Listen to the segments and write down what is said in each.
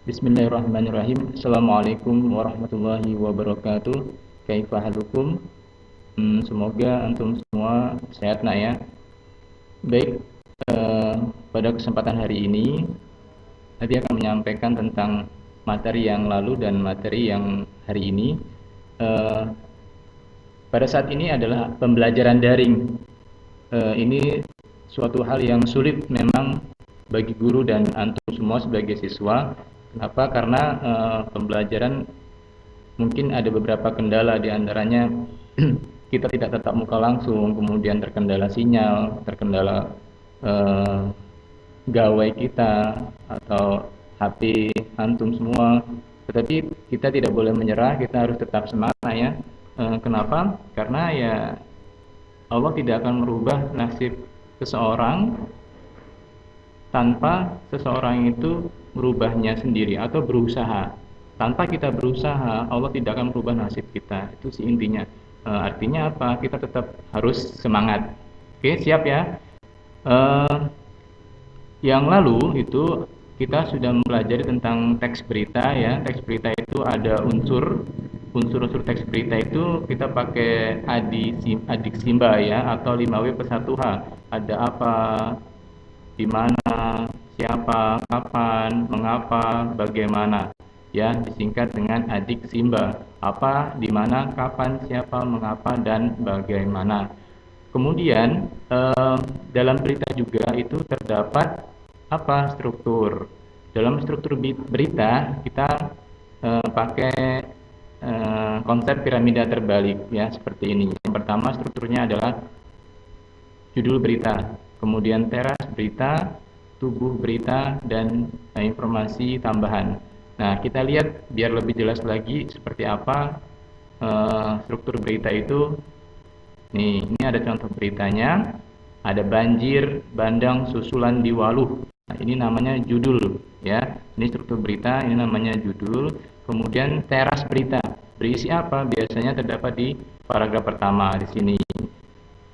Bismillahirrahmanirrahim. Assalamualaikum warahmatullahi wabarakatuh. Kaifa halukum? Semoga antum semua sehat nak ya. Baik, pada kesempatan hari ini nanti akan menyampaikan tentang materi yang lalu dan materi yang hari ini. Pada saat ini adalah pembelajaran daring. Ini suatu hal yang sulit memang bagi guru dan antum semua sebagai siswa. Kenapa? Karena pembelajaran mungkin ada beberapa kendala, di antaranya kita tidak tatap muka langsung, kemudian terkendala sinyal, terkendala gawai kita atau HP antum semua. Tetapi kita tidak boleh menyerah, kita harus tetap semangat ya. Kenapa? Karena ya Allah tidak akan merubah nasib seseorang tanpa seseorang itu merubahnya sendiri atau berusaha. Tanpa kita berusaha, Allah tidak akan merubah nasib kita. Itu sih intinya. Artinya apa? Kita tetap harus semangat. Oke, siap ya? Yang lalu itu kita sudah mempelajari tentang teks berita ya. Teks berita itu ada unsur teks berita itu kita pakai adik simba ya, atau 5W+1H. Ada apa, di mana, siapa, kapan, mengapa, bagaimana. Ya, disingkat dengan adik simba. Apa, di mana, kapan, siapa, mengapa, dan bagaimana. Kemudian dalam berita juga itu terdapat apa? Struktur. Dalam struktur berita kita pakai konsep piramida terbalik ya, seperti ini. Yang pertama strukturnya adalah judul berita, kemudian teras berita, tubuh berita, dan informasi tambahan. Nah, kita lihat biar lebih jelas lagi seperti apa struktur berita itu. Nih, ini ada contoh beritanya. Ada banjir bandang susulan di Waluh. Nah, ini namanya judul ya. Ini struktur berita, ini namanya judul. Kemudian teras berita. Berisi apa? Biasanya terdapat di paragraf pertama di sini.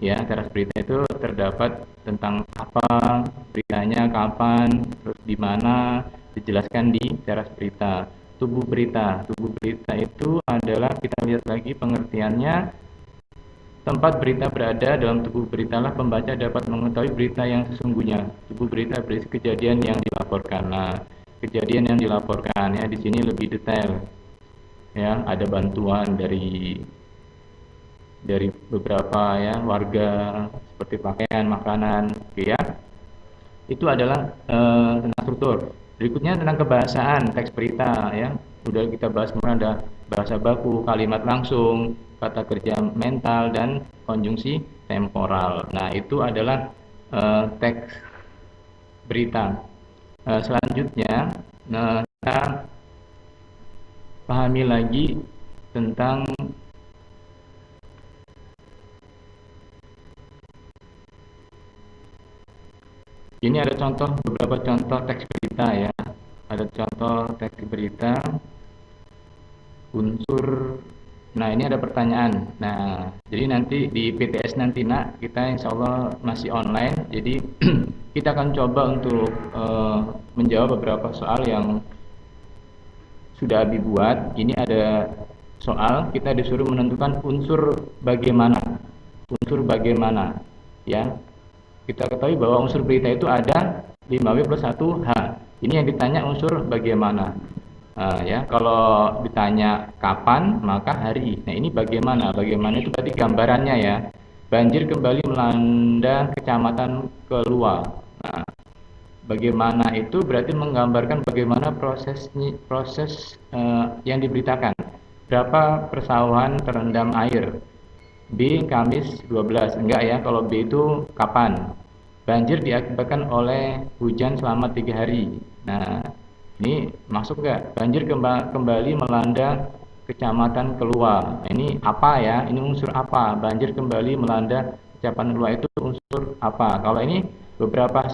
Ya, teras berita itu terdapat tentang apa, beritanya kapan, terus di mana, dijelaskan di teras berita. Tubuh berita. Tubuh berita itu adalah, kita lihat lagi pengertiannya, tempat berita berada. Dalam tubuh beritalah pembaca dapat mengetahui berita yang sesungguhnya. Tubuh berita berisi kejadian yang dilaporkan. Nah, kejadian yang dilaporkan ya di sini lebih detail. Ya, ada bantuan dari beberapa ya warga seperti pakaian, makanan, ya. Itu adalah tentang struktur. Berikutnya tentang kebahasaan teks berita ya. Udah kita bahas kemarin, ada bahasa baku, kalimat langsung, kata kerja mental, dan konjungsi temporal. Nah, itu adalah teks berita. Selanjutnya kita pahami lagi tentang ini. Ada contoh, beberapa contoh teks berita ya. Ada contoh teks berita unsur. Nah, ini ada pertanyaan. Nah, jadi nanti di PTS nanti nak, kita insya Allah masih online. Jadi kita akan coba untuk menjawab beberapa soal yang sudah Abi buat. Ini ada soal, kita disuruh menentukan unsur bagaimana. Unsur bagaimana ya. Kita ketahui bahwa unsur berita itu ada 5W+1H. Ini yang ditanya unsur bagaimana. Ya, kalau ditanya kapan, maka hari. Nah, ini bagaimana? Bagaimana itu berarti gambarannya ya. Banjir kembali melanda kecamatan Keluar. Nah, bagaimana itu berarti menggambarkan bagaimana proses yang diberitakan. Berapa persawahan terendam air? B. Kamis 12. Enggak ya, kalau B itu kapan? Banjir diakibatkan oleh hujan selama 3 hari. Nah, ini masuk nggak? Banjir kembali melanda kecamatan Keluar. Nah, ini apa ya? Ini unsur apa? Banjir kembali melanda kecamatan Keluar itu unsur apa? Kalau ini beberapa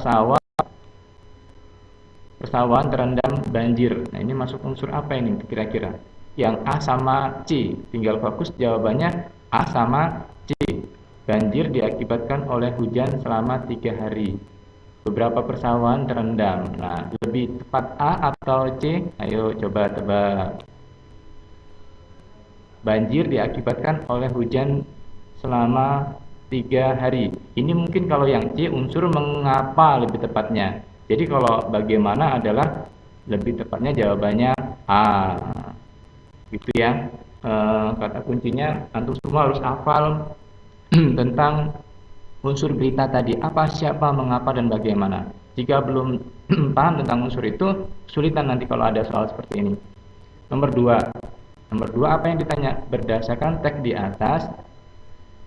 persawahan terendam banjir. Nah, ini masuk unsur apa ini kira-kira? Yang A sama C. Tinggal fokus jawabannya A sama C. Banjir diakibatkan oleh hujan selama 3 hari. Beberapa persawahan terendam. Nah, lebih tepat A atau C? Ayo coba tebak. Banjir diakibatkan oleh hujan selama 3 hari. Ini mungkin kalau yang C unsur mengapa lebih tepatnya. Jadi kalau bagaimana adalah lebih tepatnya jawabannya A. Gitu ya. Kata kuncinya antum semua harus hafal tentang unsur berita tadi, apa, siapa, mengapa, dan bagaimana. Jika belum paham tentang unsur itu, kesulitan nanti kalau ada soal seperti ini. Nomor 2. Nomor 2 apa yang ditanya? Berdasarkan teks di atas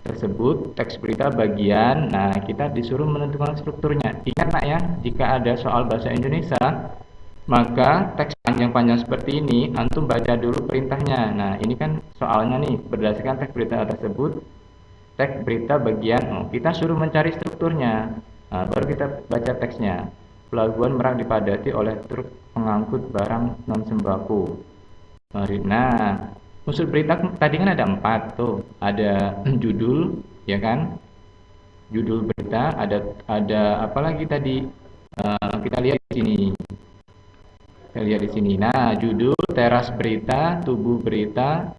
tersebut, teks berita bagian, nah kita disuruh menentukan strukturnya. Ingat nak ya, jika ada soal bahasa Indonesia, maka teks panjang-panjang seperti ini, antum baca dulu perintahnya. Nah, ini kan soalnya nih, berdasarkan teks berita tersebut, teks berita bagian, kita suruh mencari strukturnya. Nah, baru kita baca teksnya. Pelabuhan Merak dipadati oleh truk pengangkut barang non sembako. Nah, unsur berita tadi kan ada 4 tuh. Ada judul, ya kan? Judul berita, ada apa lagi tadi? Kita lihat di sini. Kita lihat di sini. Nah, judul, teras berita, tubuh berita.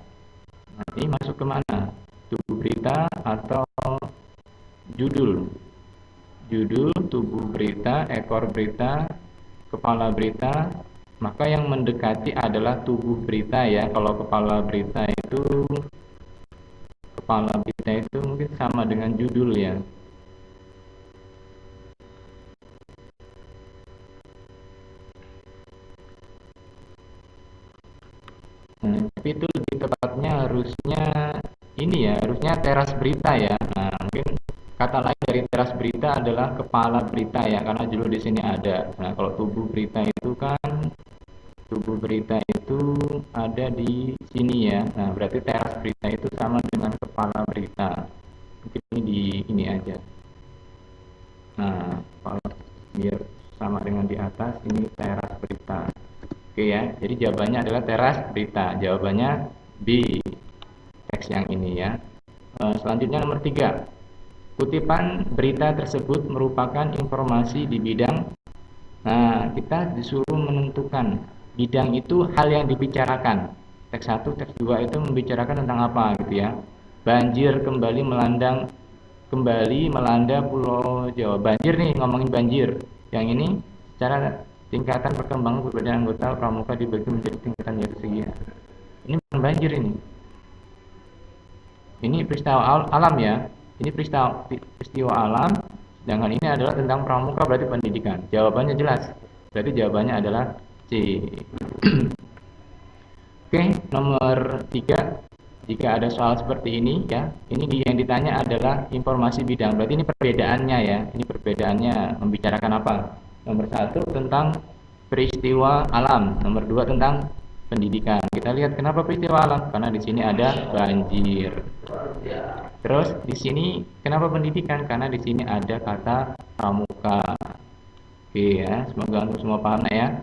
Nah, ini masuk ke mana? Tubuh berita atau judul? Judul, tubuh berita, ekor berita, kepala berita. Maka yang mendekati adalah tubuh berita ya. Kalau kepala berita itu mungkin sama dengan judul ya. Tapi itu lebih tepatnya harusnya ini ya, harusnya teras berita ya. Nah, mungkin kata lain dari teras berita adalah kepala berita ya, karena judul di sini ada. Nah, kalau tubuh berita itu ada di sini ya. Nah, berarti teras berita itu sama dengan kepala berita. Mungkin ini di ini aja. Nah, kalau biar sama dengan di atas, ini teras berita. Oke ya, jadi jawabannya adalah teras berita. Jawabannya B, teks yang ini ya. Selanjutnya nomor 3. Kutipan berita tersebut merupakan informasi di bidang. Nah, kita disuruh menentukan bidang itu hal yang dibicarakan. Teks 1, teks 2 itu membicarakan tentang apa gitu ya. Banjir kembali melanda Pulau Jawa. Banjir nih, ngomongin banjir. Yang ini secara tingkatan perkembangan keberadaan anggota pramuka dibagi menjadi tingkatan yaitu segi. Ini bukan banjir ini. Ini peristiwa alam ya. Ini peristiwa alam. Sedangkan ini adalah tentang pramuka, berarti pendidikan. Jawabannya jelas. Berarti jawabannya adalah C. Oke, nomor 3. Jika ada soal seperti ini ya, ini yang ditanya adalah informasi bidang. Berarti ini perbedaannya ya. Ini perbedaannya membicarakan apa? Nomor 1 tentang peristiwa alam, nomor 2 tentang pendidikan. Kita lihat kenapa peristiwa alam? Karena di sini ada banjir. Terus di sini kenapa pendidikan? Karena di sini ada kata pramuka. Oke ya, semoga untuk semua paham ya.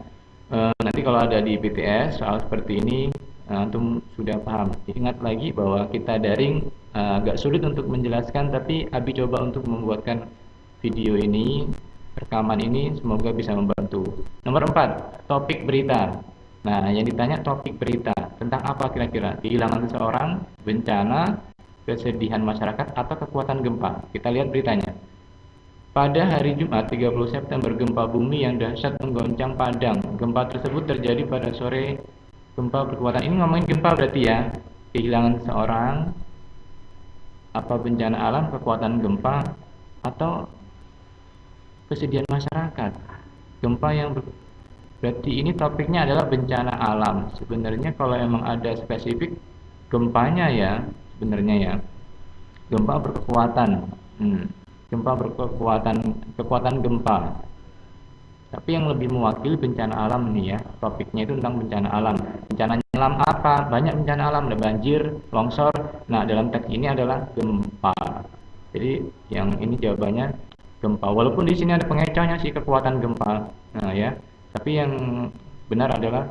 Nanti kalau ada di PTS soal seperti ini, antum sudah paham. Ingat lagi bahwa kita daring agak sulit untuk menjelaskan, tapi Abi coba untuk membuatkan video ini, rekaman ini, semoga bisa membantu. Nomor 4, topik berita. Nah, yang ditanya topik berita tentang apa kira-kira? Kehilangan seseorang, bencana, kesedihan masyarakat, atau kekuatan gempa. Kita lihat beritanya. Pada hari Jumat 30 September, gempa bumi yang dahsyat menggoncang Padang. Gempa tersebut terjadi pada sore. Gempa berkekuatan, ini ngomongin gempa berarti ya. Kehilangan seseorang, apa bencana alam, kekuatan gempa, atau kesedihan masyarakat. Gempa yang berarti ini topiknya adalah bencana alam. Sebenarnya kalau emang ada spesifik gempanya ya, sebenarnya ya, gempa berkekuatan, gempa kekuatan gempa. Tapi yang lebih mewakili bencana alam nih ya, topiknya itu tentang bencana alam. Bencana alam apa? Banyak bencana alam, ada banjir, longsor. Nah, dalam teks ini adalah gempa. Jadi yang ini jawabannya gempa. Walaupun di sini ada pengecohnya sih, kekuatan gempa. Nah ya, tapi yang benar adalah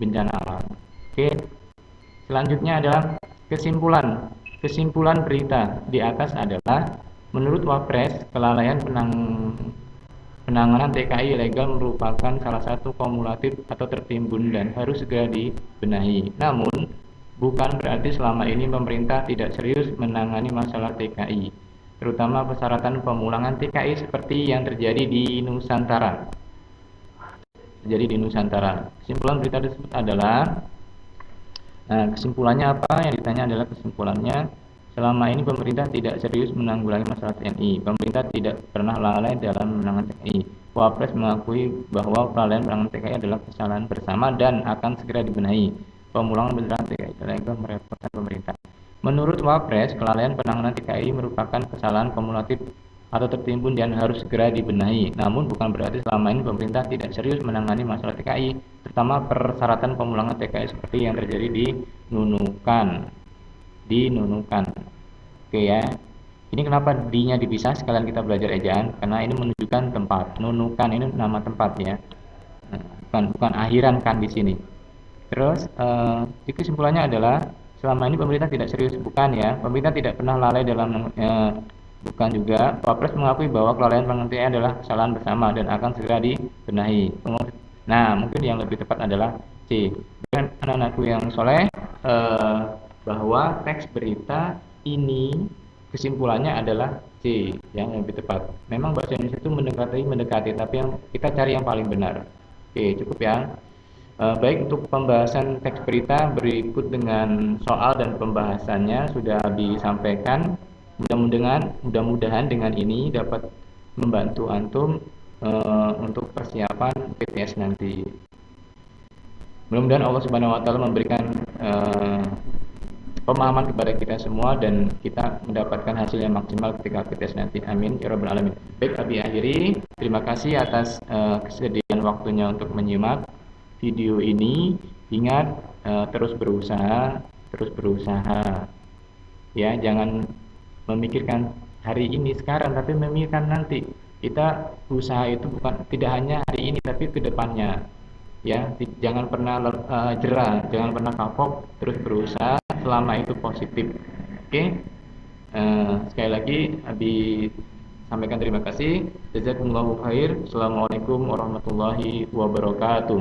bencana alam. Oke. Selanjutnya adalah kesimpulan. Kesimpulan berita di atas adalah menurut Wapres, kelalaian Penanganan TKI ilegal merupakan salah satu kumulatif atau tertimbun dan harus segera dibenahi. Namun, bukan berarti selama ini pemerintah tidak serius menangani masalah TKI, terutama persyaratan pemulangan TKI seperti yang terjadi di Nusantara. Kesimpulan berita tersebut adalah, kesimpulannya apa? Yang ditanya adalah kesimpulannya, selama ini pemerintah tidak serius menanggulangi masalah TNI. Pemerintah tidak pernah lalai dalam menangani TNI. Wapres mengakui bahwa kelalaian penanganan TKI adalah kesalahan bersama dan akan segera dibenahi. Pemulangan beneran TKI ilegal merepotkan pemerintah. Menurut Wapres, kelalaian penanganan TKI merupakan kesalahan kumulatif atau tertimbun dan harus segera dibenahi. Namun bukan berarti selama ini pemerintah tidak serius menangani masalah TKI, terutama persyaratan pemulangan TKI seperti yang terjadi di Nunukan. Oke ya. Ini kenapa D-nya dipisah? Sekalian kita belajar ejaan karena ini menunjukkan tempat. Nunukan ini nama tempat ya. Bukan akhiran kan di sini. Terus kesimpulannya adalah selama ini pemerintah tidak serius, bukan ya. Pemerintah tidak pernah lalai dalam bukan juga. Wapres mengakui bahwa kelalaian penanganan TKI adalah kesalahan bersama dan akan segera dibenahi. Nah, mungkin yang lebih tepat adalah C. Dan anak-anakku yang soleh, bahwa teks berita ini kesimpulannya adalah C yang lebih tepat. Memang bahasa Indonesia itu mendekati, tapi yang kita cari yang paling benar. Oke, cukup ya. Baik, untuk pembahasan teks berita berikut dengan soal dan pembahasannya sudah disampaikan. Mudah-mudahan dengan ini dapat membantu antum untuk persiapan PTS nanti. Mudah-mudahan Allah Subhanahu wa taala memberikan pemahaman kepada kita semua dan kita mendapatkan hasil yang maksimal ketika PTS nanti. Amin ya rabbal alamin. Baik, kami akhiri. Terima kasih atas kesediaan waktunya untuk menyimak video ini. Ingat, terus berusaha. Ya, jangan memikirkan hari ini sekarang, tapi memikirkan nanti. Kita usaha itu tidak hanya hari ini, tapi ke depannya. Ya, jangan pernah jerah, jangan pernah kapok, terus berusaha selama itu positif. Oke. Sekali lagi Abi sampaikan terima kasih. Jazakumullahu khair. Assalamualaikum warahmatullahi wabarakatuh.